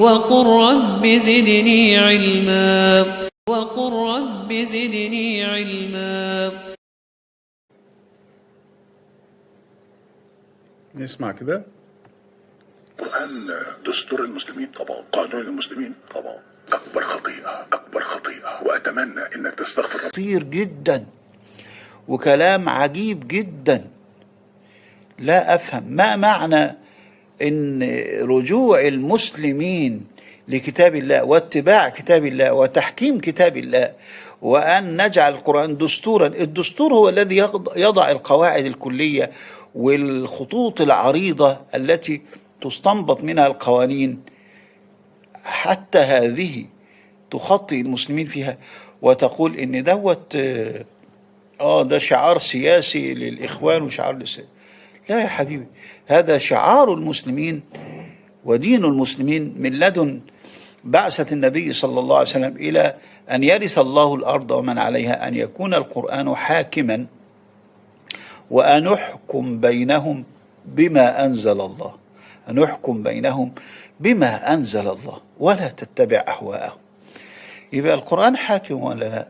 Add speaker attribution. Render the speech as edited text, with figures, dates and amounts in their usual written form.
Speaker 1: وقل رب زدني علما وقل رب زدني علما.
Speaker 2: نسمع كده.
Speaker 3: القرآن دستور المسلمين طبعا، قانون المسلمين طبعا. أكبر خطيئة، أكبر خطيئة، وأتمنى إنك تستغفر.
Speaker 4: خطير جدا وكلام عجيب جدا. لا أفهم ما معنى إن رجوع المسلمين لكتاب الله واتباع كتاب الله وتحكيم كتاب الله، وأن نجعل القرآن دستورا. الدستور هو الذي يضع القواعد الكلية والخطوط العريضة التي تستنبط منها القوانين، حتى هذه تخطي المسلمين فيها وتقول إن دوت ده شعار سياسي للإخوان وشعار للسياسي. لا يا حبيبي، هذا شعار المسلمين ودين المسلمين من لدن بعثة النبي صلى الله عليه وسلم إلى أن يرث الله الأرض ومن عليها، أن يكون القرآن حاكما وأن نحكم بينهم بما أنزل الله، أن نحكم بينهم بما أنزل الله ولا تتبع أهواءهم. يبقى القرآن حاكم ولا لا؟